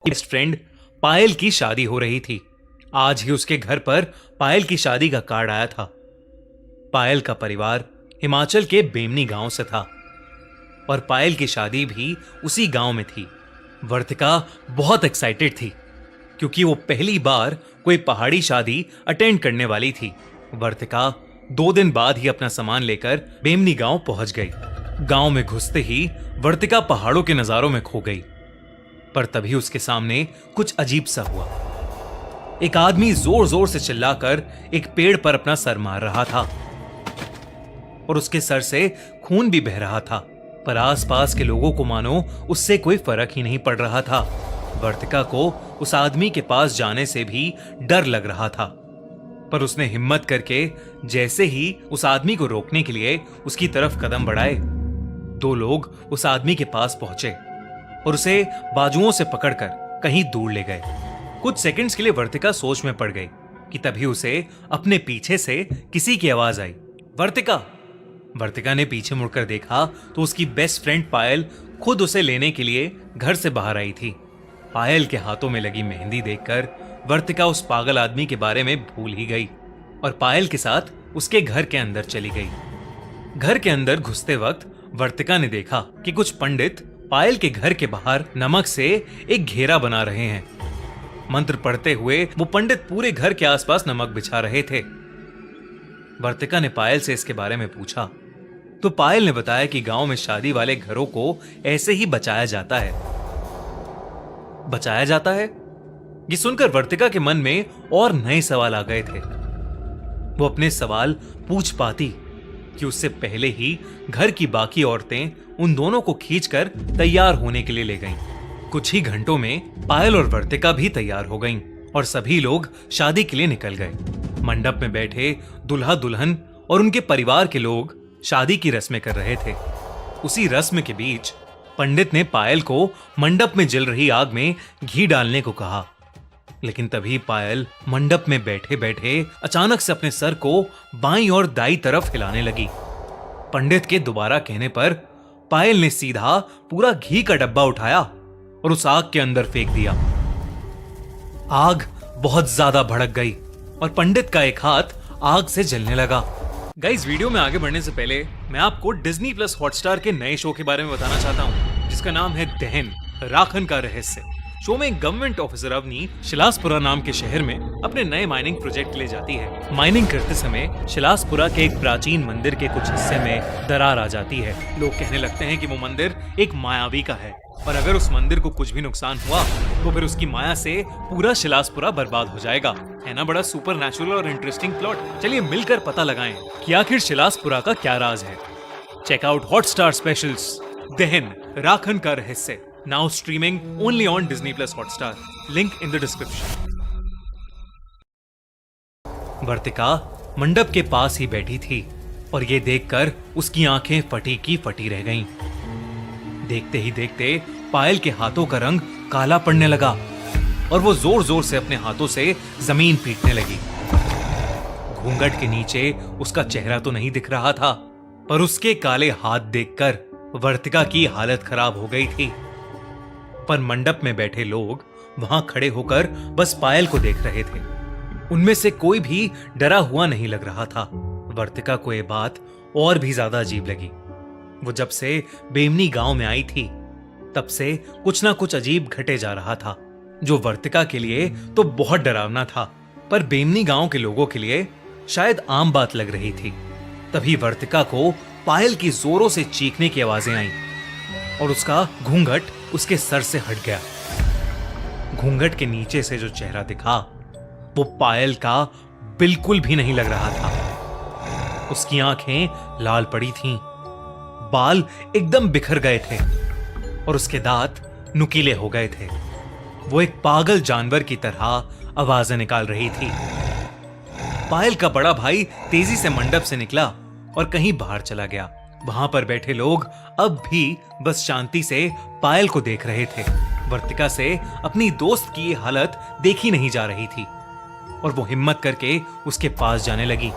Best friend पायल की शादी हो रही थी। आज ही उसके घर पर पायल की शादी का कार्ड आया था। पायल का परिवार हिमाचल के बेमनी गांव से था और पायल की शादी भी उसी गांव में थी। वर्तिका बहुत एक्साइटेड थी क्योंकि वो पहली बार कोई पहाड़ी शादी अटेंड करने वाली थी। वर्तिका 2 दिन बाद ही अपना सामान लेकर बेमनी गांव पहुंच गई। गांव में घुसते ही वर्तिका पहाड़ों के नजारों में खो गई, पर तभी उसके सामने कुछ अजीब सा हुआ। एक आदमी जोर जोर से चिल्लाकर एक पेड़ पर अपना सर मार रहा था और उसके सर से खून भी बह रहा था, पर आसपास के लोगों को मानो उससे कोई फर्क ही नहीं पड़ रहा था। वर्तिका को उस आदमी के पास जाने से भी डर लग रहा था, पर उसने हिम्मत करके जैसे ही उस आदमी को रोकने के लिए उसकी तरफ कदम बढ़ाए, 2 लोग उस आदमी के पास पहुंचे और उसे बाजुओं से पकड़कर कहीं दूर ले गए। कुछ सेकंड्स के लिए वर्तिका सोच में पड़ गई कि तभी उसे अपने पीछे से किसी की आवाज आई, वर्तिका। वर्तिका ने पीछे मुड़कर देखा तो उसकी बेस्ट फ्रेंड पायल खुद उसे लेने के लिए घर से बाहर आई थी। पायल के हाथों में लगी मेहंदी देखकर वर्तिका उस पागल आदमी के बारे में भूल ही गई और पायल के साथ उसके घर के अंदर चली गई। घर के अंदर घुसते वक्त वर्तिका ने देखा कि कुछ पंडित पायल के घर के बाहर नमक से एक घेरा बना रहे हैं। मंत्र पढ़ते हुए वो पंडित पूरे घर के आसपास नमक बिछा रहे थे। वर्तिका ने पायल से इसके बारे में पूछा तो पायल ने बताया कि गांव में शादी वाले घरों को ऐसे ही बचाया जाता है। बचाया जाता है? ये सुनकर वर्तिका के मन में और नए सवाल आ गए थे। वो अपने सवाल पूछ पाती कि उससे पहले ही घर की बाकी औरतें उन दोनों को खींचकर तैयार होने के लिए ले गईं। कुछ ही घंटों में पायल और वर्तिका भी तैयार हो गईं और सभी लोग शादी के लिए निकल गए। मंडप में बैठे दुल्हा दुल्हन और उनके परिवार के लोग शादी की रस्में कर रहे थे। उसी रस्म के बीच पंडित ने पायल को मंडप में जल रही आग में घी डालने को कहा, लेकिन तभी पायल मंडप में बैठे बैठे अचानक से अपने सर को बाईं और दाईं तरफ हिलाने लगी। पंडित के दोबारा कहने पर पायल ने सीधा पूरा घी का डब्बा उठाया और उस आग के अंदर फेंक दिया। आग बहुत ज्यादा भड़क गई और पंडित का एक हाथ आग से जलने लगा। गाइस, वीडियो में आगे बढ़ने से पहले मैं आपको डिज्नी प्लस हॉटस्टार के नए शो के बारे में बताना चाहता हूं, जिसका नाम है दहन, राखन का रहस्य। शो में गवर्नमेंट ऑफिसर अवनी शिलासपुरा नाम के शहर में अपने नए माइनिंग प्रोजेक्ट के लिए जाती है। माइनिंग करते समय शिलासपुरा के एक प्राचीन मंदिर के कुछ हिस्से में दरार आ जाती है। लोग कहने लगते हैं कि वो मंदिर एक मायावी का है और अगर उस मंदिर को कुछ भी नुकसान हुआ तो फिर उसकी माया से पूरा शिलासपुरा बर्बाद हो जाएगा। है ना बड़ा सुपर नेचुरल और इंटरेस्टिंग प्लॉट? चलिए मिलकर पता लगाएं कि आखिर शिलासपुरा का क्या राज है। चेक आउट हॉटस्टार स्पेशल्स दहन, राखन का रहस्य, now streaming only on Disney Plus Hotstar. Link in the description. वर्तिका मंडप के पास ही बैठी थी और ये देखकर उसकी आंखें फटी की फटी रह गईं। देखते ही देखते पायल के हाथों का रंग काला पड़ने लगा और वो जोर जोर से अपने हाथों से जमीन पीटने लगी। घूंघट के नीचे उसका चेहरा तो नहीं दिख रहा था, पर उसके काले हाथ देखकर वर्तिका की हालत खराब हो गई थी। पर मंडप में बैठे लोग वहां खड़े होकर बस पायल को देख रहे थे। उनमें से कोई भी डरा हुआ नहीं लग रहा था। वर्तिका को यह बात और भी ज्यादा अजीब लगी। वो जब से बेमनी गांव में आई थी तब से कुछ ना कुछ अजीब घटे जा रहा था, जो वर्तिका के लिए तो बहुत डरावना था, पर बेमनी गांव के लोगों के लिए शायद आम बात लग रही थी। तभी वर्तिका को पायल की जोरों से चीखने की आवाजें आईं और उसका घूंघट उसके सर से हट गया। घूंघट के नीचे से जो चेहरा दिखा वो पायल का बिल्कुल भी नहीं लग रहा था। उसकी आंखें लाल पड़ी थीं, बाल एकदम बिखर गए थे और उसके दांत नुकीले हो गए थे। वो एक पागल जानवर की तरह आवाजें निकाल रही थी। पायल का बड़ा भाई तेजी से मंडप से निकला और कहीं बाहर चला गया। वहां पर बैठे लोग अब भी बस शांति से पायल को देख रहे थे। वर्तिका से अपनी दोस्त की हालत देखी नहीं जा रही थी और वो हिम्मत करके उसके पास जाने लगी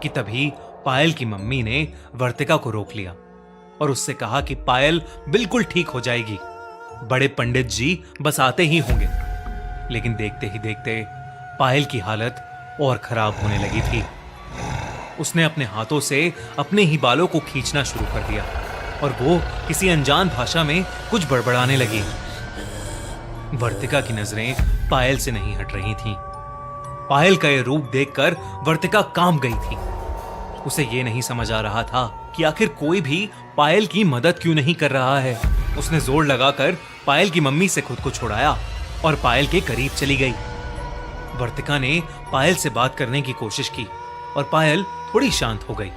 कि तभी पायल की मम्मी ने वर्तिका को रोक लिया और उससे कहा कि पायल बिल्कुल ठीक हो जाएगी। बड़े पंडित जी बस आते ही होंगे। लेकिन देखते ही देखते पायल की हालत और खराब होने लगी थी। उसने अपने हाथों से अपने ही बालों को खींचना शुरू कर दिया और वो किसी अनजान भाषा में कुछ बड़बड़ाने लगी। वर्तिका की नजरें पायल से नहीं हट रही थीं। पायल का यह रूप देखकर वर्तिका कांप गई थी। उसे यह नहीं समझ आ रहा था कि आखिर कोई भी पायल की मदद क्यों नहीं कर रहा है। उसने जोर लगाकर पायल की मम्मी से खुद को छुड़ाया और पायल के करीब चली गई। वर्तिका ने पायल से बात करने की कोशिश की और पायल थोड़ी शांत हो गई।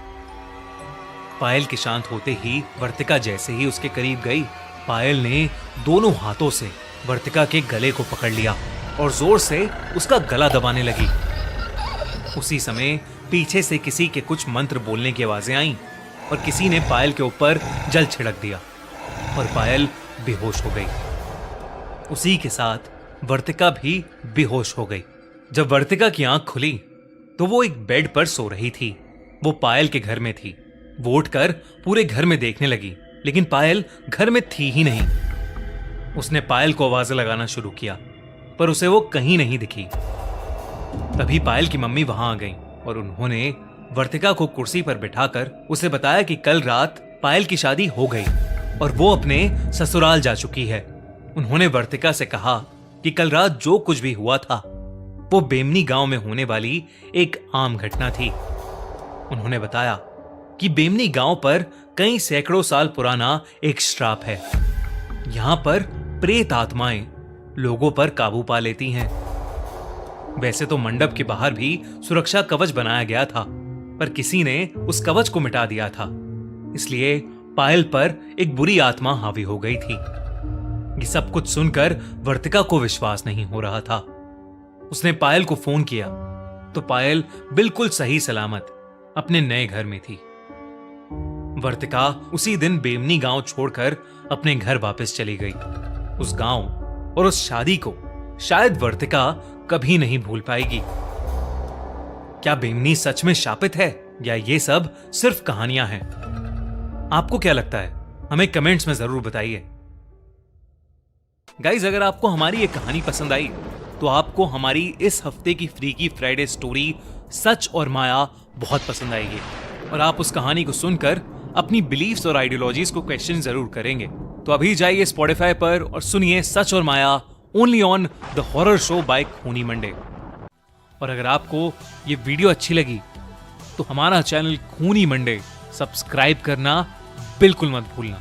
पायल के शांत होते ही वर्तिका जैसे ही उसके करीब गई, पायल ने दोनों हाथों से वर्तिका के गले को पकड़ लिया और जोर से उसका गला दबाने लगी। उसी समय पीछे से किसी के कुछ मंत्र बोलने की आवाजें आईं और किसी ने पायल के ऊपर जल छिड़क दिया और पायल बेहोश हो गई। उसी के साथ वर्तिका भी बेहोश हो गई। जब वर्तिका की आंख खुली तो वो एक बेड पर सो रही थी। वो पायल के घर में थी। वो उठकर पूरे घर में देखने लगी, लेकिन पायल घर में थी ही नहीं। उसने पायल को आवाजें लगाना शुरू किया, पर उसे वो कहीं नहीं दिखी। तभी पायल की मम्मी वहां आ गईं और उन्होंने वर्तिका को कुर्सी पर बिठाकर उसे बताया कि कल रात पायल की शादी हो गई और वो अपने ससुराल जा चुकी है। उन्होंने वर्तिका से कहा कि कल रात जो कुछ भी हुआ था वो बेमनी गांव में होने वाली एक आम घटना थी। उन्होंने बताया कि बेमनी गांव पर कई सैकड़ों साल पुराना एक श्राप है। यहां पर प्रेत आत्माएं लोगों पर काबू पा लेती हैं। वैसे तो मंडप के बाहर भी सुरक्षा कवच बनाया गया था, पर किसी ने उस कवच को मिटा दिया था। इसलिए पायल पर एक बुरी आत्मा हावी हो गई थी। ये सब कुछ सुनकर वर्तिका को विश्वास नहीं हो रहा था। उसने पायल को फोन किया तो पायल बिल्कुल सही सलामत अपने नए घर में थी। वर्तिका उसी दिन बेमनी गांव छोड़कर अपने घर वापस चली गई। उस गांव और उस शादी को शायद वर्तिका कभी नहीं भूल पाएगी। क्या बेमनी सच में शापित है या ये सब सिर्फ कहानियां हैं? आपको क्या लगता है? हमें कमेंट्स में जरूर बताइए। गाइज, अगर आपको हमारी ये कहानी पसंद आई तो आपको हमारी इस हफ्ते की फ्रीकी फ्राइडे स्टोरी सच और माया बहुत पसंद आएगी और आप उस कहानी को सुनकर अपनी बिलीफ्स और आइडियोलॉजीज को क्वेश्चन जरूर करेंगे। तो अभी जाइए स्पॉटिफाई पर और सुनिए सच और माया only on the horror show by खूनी मंडे। और अगर आपको ये वीडियो अच्छी लगी तो हमारा चैनल खूनी मंडे सब्सक्राइब करना बिल्कुल मत भूलना।